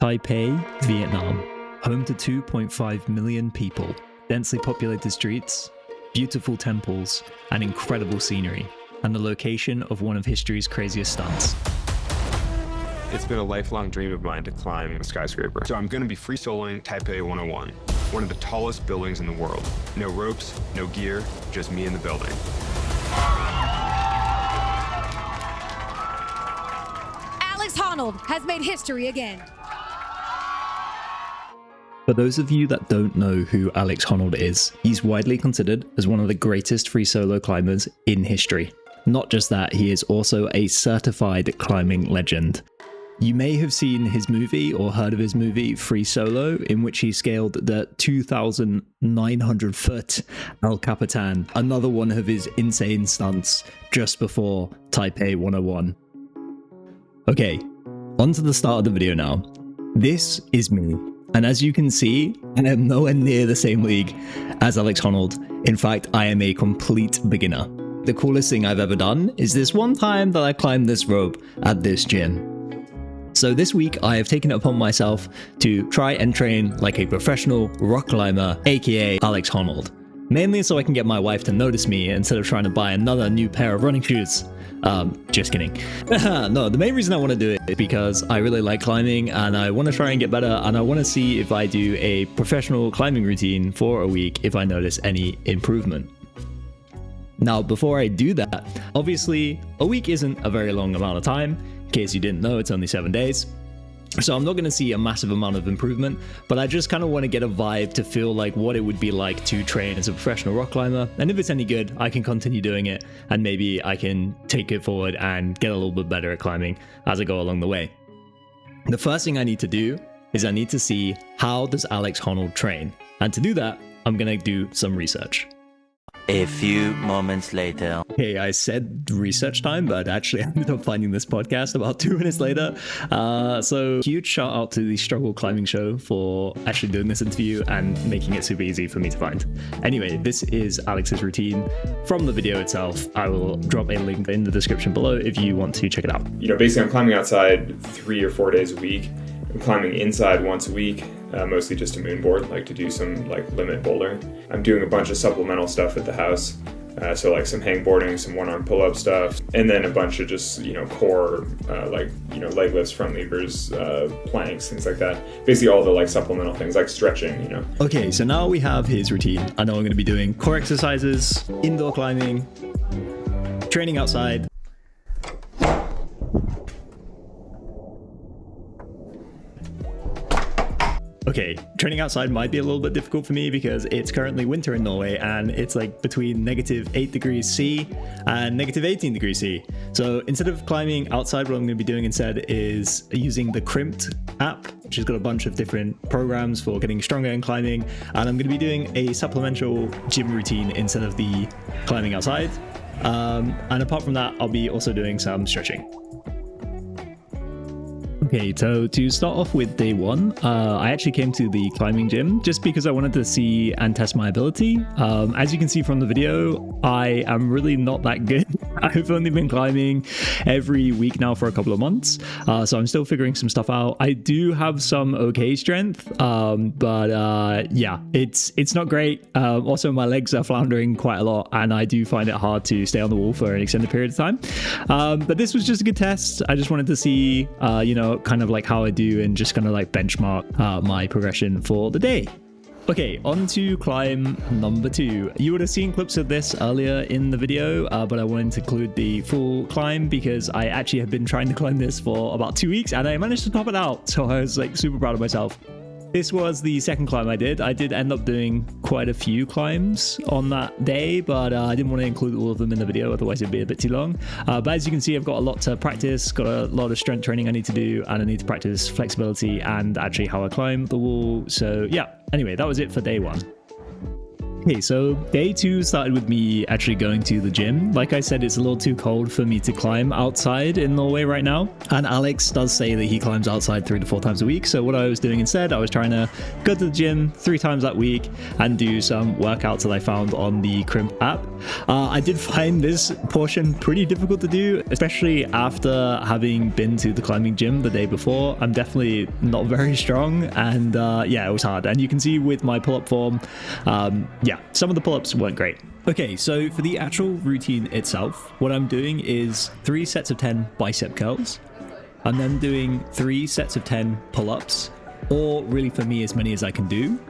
Taipei, Vietnam, home to 2.5 million people, densely populated streets, beautiful temples, and incredible scenery, and the location of one of history's craziest stunts. It's been a lifelong dream of mine to climb a skyscraper. So I'm going to be free soloing Taipei 101, one of the tallest buildings in the world. No ropes, no gear, just me in the building. Alex Honnold has made history again. For those of you that don't know who Alex Honnold is, he's widely considered as one of the greatest free solo climbers in history. Not just that, he is also a certified climbing legend. You may have seen his movie or heard of his movie Free Solo, in which he scaled the 2,900 foot El Capitan, another one of his insane stunts just before Taipei 101. Okay, on to the start of the video now. This is me. And as you can see, I am nowhere near the same league as Alex Honnold. In fact, I am a complete beginner. The coolest thing I've ever done is this one time that I climbed this rope at this gym. So this week, I have taken it upon myself to try and train like a professional rock climber, aka Alex Honnold. Mainly so I can get my wife to notice me instead of trying to buy another new pair of running shoes. Just kidding. No, the main reason I want to do it is because I really like climbing and I want to try and get better, and I want to see if I do a professional climbing routine for a week if I notice any improvement. Now, before I do that, obviously a week isn't a very long amount of time. In case you didn't know, it's only 7 days. So I'm not going to see a massive amount of improvement, but I just kind of want to get a vibe to feel like what it would be like to train as a professional rock climber. And if it's any good, I can continue doing it, and maybe I can take it forward and get a little bit better at climbing as I go along the way. The first thing I need to do is I need to see, how does Alex Honnold train? And to do that, I'm going to do some research. A few moments later. Okay, I said research time, but actually I ended up finding this podcast about 2 minutes later. So huge shout out to the Struggle Climbing Show for actually doing this interview and making it super easy for me to find. Anyway, this is Alex's routine from the video itself. I will drop a link in the description below if you want to check it out. You know, basically I'm climbing outside 3 or 4 days a week. I'm climbing inside once a week, mostly just a moonboard, like to do some like limit bouldering. I'm doing a bunch of supplemental stuff at the house. So like some hangboarding, some one-arm pull-up stuff, and then a bunch of just, you know, core, like, you know, leg lifts, front levers, planks, things like that. Basically all the like supplemental things like stretching, you know. Okay, so now we have his routine. I know I'm going to be doing core exercises, indoor climbing, training outside. Okay, training outside might be a little bit difficult for me because it's currently winter in Norway and it's like between -8 degrees C and -18 degrees C. So instead of climbing outside, what I'm going to be doing instead is using the Crimped app, which has got a bunch of different programs for getting stronger in climbing. And I'm going to be doing a supplemental gym routine instead of the climbing outside. And apart from that, I'll be also doing some stretching. Okay, so to start off with day one, I actually came to the climbing gym just because I wanted to see and test my ability. As you can see from the video, I am really not that good. I've only been climbing every week now for a couple of months, so I'm still figuring some stuff out. I do have some okay strength, but yeah, it's not great. Also, my legs are floundering quite a lot, and I do find it hard to stay on the wall for an extended period of time. But this was just a good test. I just wanted to see, you know, kind of like how I do and just kind of like benchmark my progression for the day. Okay, on to climb number 2. You would have seen clips of this earlier in the video, but I wanted to include the full climb because I actually have been trying to climb this for about 2 weeks and I managed to top it out. So I was like super proud of myself. This was the second climb I did. I did end up doing quite a few climbs on that day, but I didn't want to include all of them in the video, otherwise it'd be a bit too long. But as you can see, I've got a lot to practice, got a lot of strength training I need to do, and I need to practice flexibility and actually how I climb the wall. So yeah, anyway, that was it for day 1. Okay, so day 2 started with me actually going to the gym. Like I said, it's a little too cold for me to climb outside in Norway right now. And Alex does say that he climbs outside 3 to 4 times a week. So what I was doing instead, I was trying to go to the gym 3 times that week and do some workouts that I found on the Crimp app. I did find this portion pretty difficult to do, especially after having been to the climbing gym the day before. I'm definitely not very strong, and yeah, it was hard. And you can see with my pull-up form, yeah, some of the pull-ups weren't great. Okay, so for the actual routine itself, what I'm doing is 3 sets of 10 bicep curls. I'm then doing 3 sets of 10 pull-ups, or really for me, as many as I can do.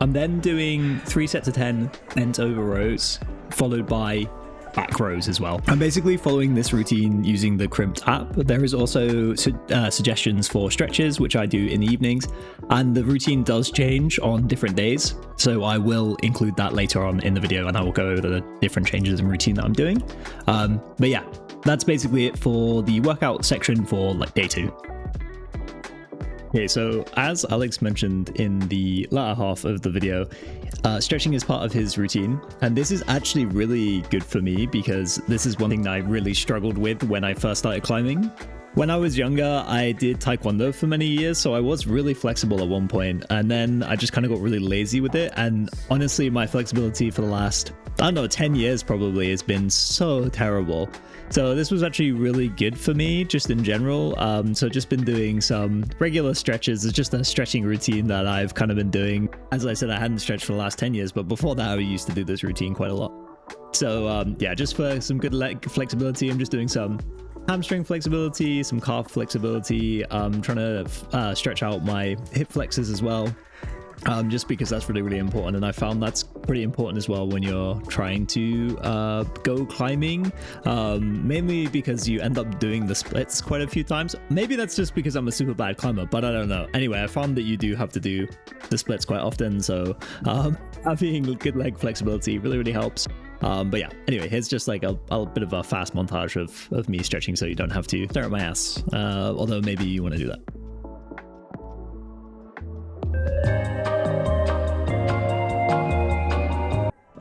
I'm then doing 3 sets of 10 bent over rows, followed by back rows as well. I'm basically following this routine using the Crimped app. There is also suggestions for stretches, which I do in the evenings, and the routine does change on different days. So I will include that later on in the video, and I will go over the different changes in routine that I'm doing. But yeah, that's basically it for the workout section for like day 2. Okay, so as Alex mentioned in the latter half of the video, stretching is part of his routine, and this is actually really good for me because this is one thing that I really struggled with when I first started climbing. When I was younger, I did taekwondo for many years, so I was really flexible at one point, and then I just kind of got really lazy with it, and honestly, my flexibility for the last, I don't know, 10 years probably has been so terrible. So this was actually really good for me, just in general. So just been doing some regular stretches. It's just a stretching routine that I've kind of been doing. As I said, I hadn't stretched for the last 10 years, but before that, I used to do this routine quite a lot. So yeah, just for some good leg flexibility, I'm just doing some hamstring flexibility, some calf flexibility. I'm trying to stretch out my hip flexors as well. Just because that's really, really important, and I found that's pretty important as well when you're trying to go climbing, mainly because you end up doing the splits quite a few times. Maybe that's just because I'm a super bad climber, but I don't know. Anyway, I found that you do have to do the splits quite often, so having good leg flexibility really, really helps. But yeah, anyway, here's just like a bit of a fast montage of me stretching so you don't have to stare at my ass, although maybe you want to do that.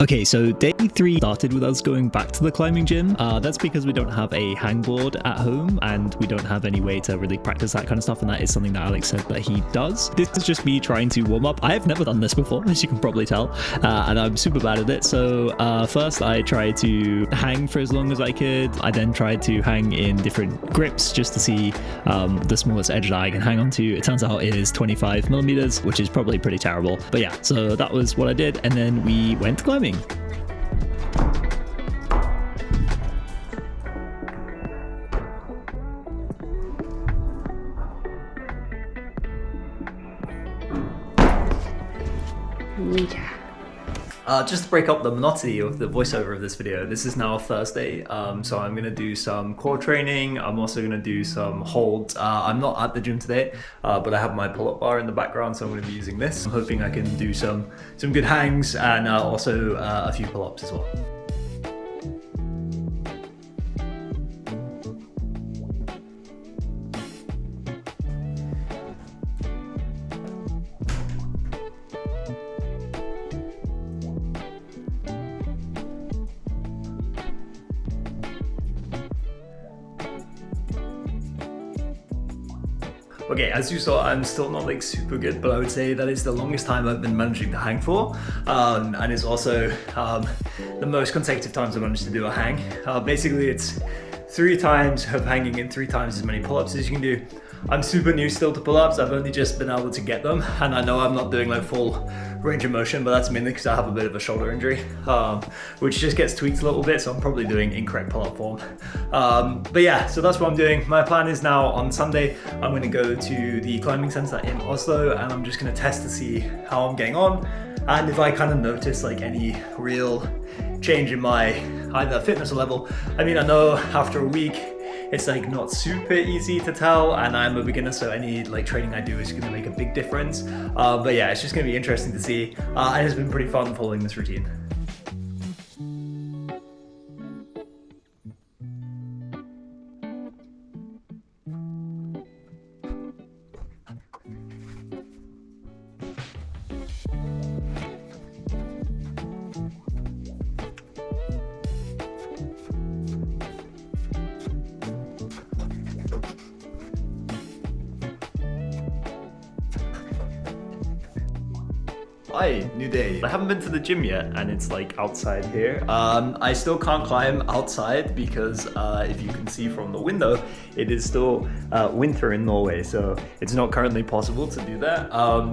Okay, so day 3 started with us going back to the climbing gym. That's because we don't have a hangboard at home and we don't have any way to really practice that kind of stuff, and that is something that Alex said that he does. This is just me trying to warm up. I have never done this before, as you can probably tell, and I'm super bad at it. So first I tried to hang for as long as I could. I then tried to hang in different grips just to see the smallest edge that I can hang on to. It turns out it is 25 millimeters, which is probably pretty terrible. But yeah, so that was what I did, and then we went climbing. Just to break up the monotony of the voiceover of this video, this is now Thursday, so I'm going to do some core training. I'm also going to do some holds. I'm not at the gym today, but I have my pull-up bar in the background, so I'm going to be using this. I'm hoping I can do some good hangs and also a few pull-ups as well. Okay, as you saw, I'm still not like super good, but I would say that is the longest time I've been managing to hang for, and it's also the most consecutive times I managed to do a hang. Basically, it's 3 times of hanging and 3 times as many pull-ups as you can do. I'm super new still to pull-ups. I've only just been able to get them, and I know I'm not doing like full range of motion, but that's mainly because I have a bit of a shoulder injury, which just gets tweaked a little bit, so I'm probably doing incorrect pull-up form. But yeah, so that's what I'm doing. My plan is now on Sunday, I'm going to go to the climbing center in Oslo, and I'm just going to test to see how I'm getting on, and if I kind of notice like any real change in my either fitness or level. I mean, I know after a week, it's like not super easy to tell, and I'm a beginner, so any like training I do is going to make a big difference. But yeah, it's just going to be interesting to see, and it's been pretty fun following this routine. Hi, new day. I haven't been to the gym yet, and it's like outside here. I still can't climb outside because if you can see from the window, it is still winter in Norway, so it's not currently possible to do that.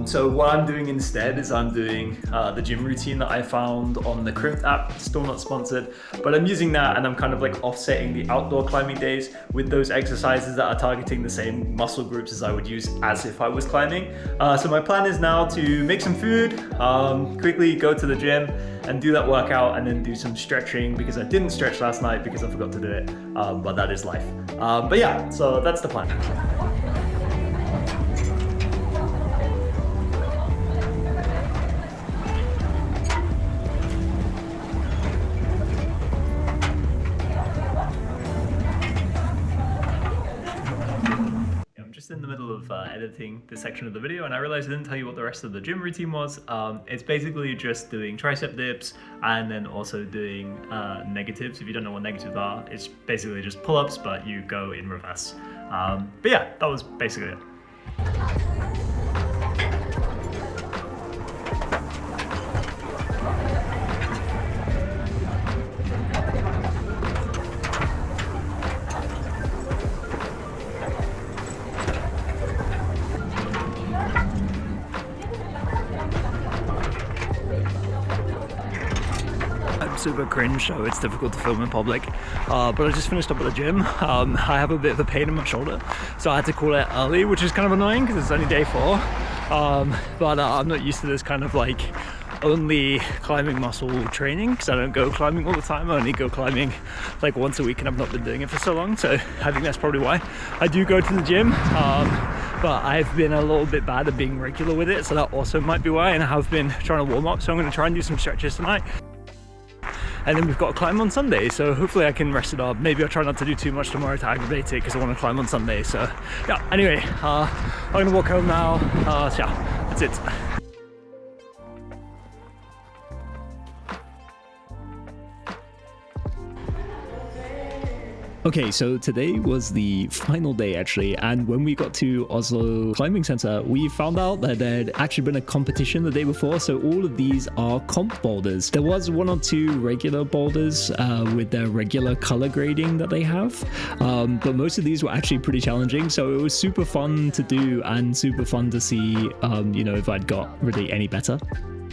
So what I'm doing instead is I'm doing the gym routine that I found on the Crypt app, still not sponsored, but I'm using that and I'm kind of like offsetting the outdoor climbing days with those exercises that are targeting the same muscle groups as I would use as if I was climbing. So my plan is now to make some food, quickly go to the gym and do that workout and then do some stretching because I didn't stretch last night because I forgot to do it, but that is life. But yeah, so that's the plan. In the middle of editing this section of the video, and I realized I didn't tell you what the rest of the gym routine was. It's basically just doing tricep dips and then also doing negatives. If you don't know what negatives are, it's basically just pull-ups, but you go in reverse. But yeah, that was basically it. Super cringe, so it's difficult to film in public, but I just finished up at the gym. I have a bit of a pain in my shoulder, so I had to call it early, which is kind of annoying because it's only day 4, but I'm not used to this kind of like only climbing muscle training because I don't go climbing all the time. I only go climbing like once a week and I've not been doing it for so long, so I think that's probably why I do go to the gym, but I've been a little bit bad at being regular with it, so that also might be why, and I have been trying to warm up, so I'm going to try and do some stretches tonight. And then we've got to climb on Sunday, so hopefully I can rest it up. Maybe I'll try not to do too much tomorrow to aggravate it because I want to climb on Sunday. So yeah, anyway, I'm gonna walk home now. So yeah, that's it. Okay, so today was the final day actually, and when we got to Oslo Climbing Center, we found out that there'd actually been a competition the day before, so all of these are comp boulders. There was 1 or 2 regular boulders with their regular color grading that they have, but most of these were actually pretty challenging, so it was super fun to do and super fun to see, you know, if I'd got really any better.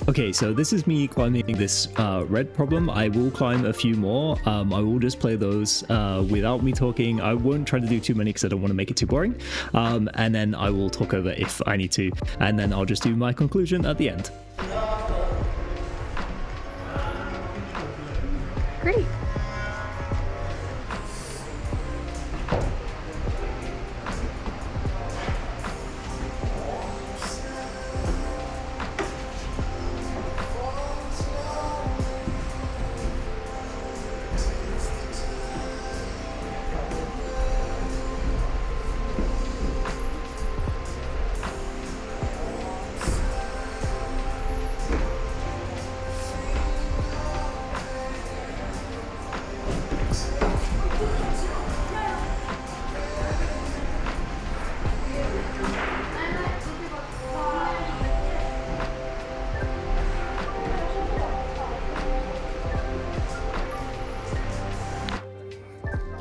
Okay, so this is me climbing this red problem. I will climb a few more. I will just play those without me talking. I won't try to do too many because I don't want to make it too boring. And then I will talk over if I need to. And then I'll just do my conclusion at the end. Great.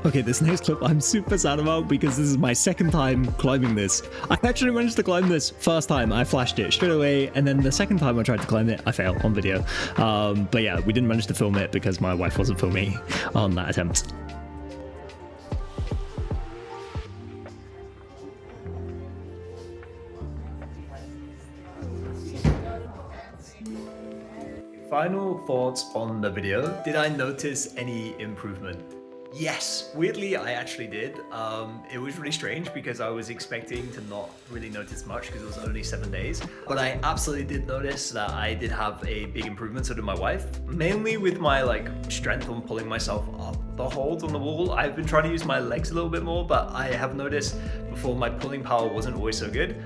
Okay, this next clip I'm super sad about because this is my second time climbing this. I actually managed to climb this first time. I flashed it straight away, and then the second time I tried to climb it, I failed on video. But yeah, we didn't manage to film it because my wife wasn't filming on that attempt. Final thoughts on the video. Did I notice any improvement? Yes, weirdly I actually did. It was really strange because I was expecting to not really notice much because it was only 7 days, but I absolutely did notice that I did have a big improvement, so did my wife, mainly with my like strength on pulling myself up the hold on the wall. I've been trying to use my legs a little bit more, but I have noticed before my pulling power wasn't always so good.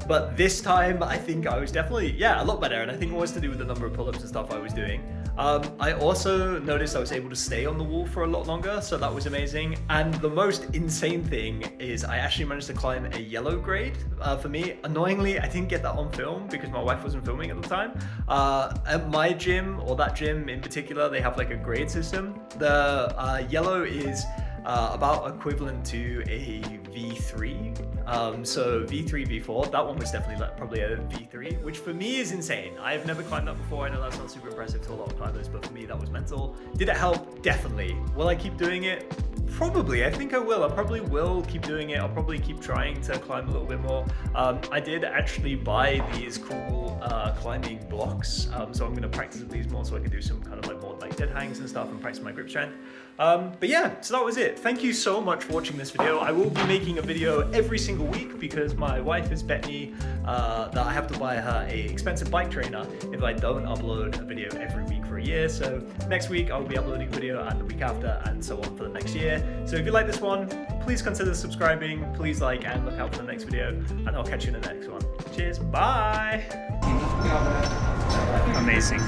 But this time I think I was definitely, a lot better, and I think it was to do with the number of pull-ups and stuff I was doing. I also noticed I was able to stay on the wall for a lot longer, so that was amazing. And the most insane thing is I actually managed to climb a yellow grade. For me, annoyingly, I didn't get that on film because my wife wasn't filming at the time. At my gym, or that gym in particular, they have like a grade system. The yellow is about equivalent to a V3. So V3, V4, that one was definitely like probably a V3, which for me is insane. I've never climbed that before. I know that's not super impressive to a lot of climbers, but for me that was mental. Did it help? Definitely. Will I keep doing it? Probably. I think I will. I probably will keep doing it. I'll probably keep trying to climb a little bit more. I did actually buy these cool climbing blocks, so I'm going to practice with these more so I can do some kind of like more like dead hangs and stuff and practice my grip strength. But yeah, so that was it. Thank you so much for watching this video. I will be making a video every single week because my wife has bet me that I have to buy her a expensive bike trainer if I don't upload a video every week for a year. So next week I'll be uploading a video, and the week after, and so on for the next year. So if you like this one, please consider subscribing, please like, and look out for the next video, and I'll catch you in the next one. Cheers, bye! Amazing.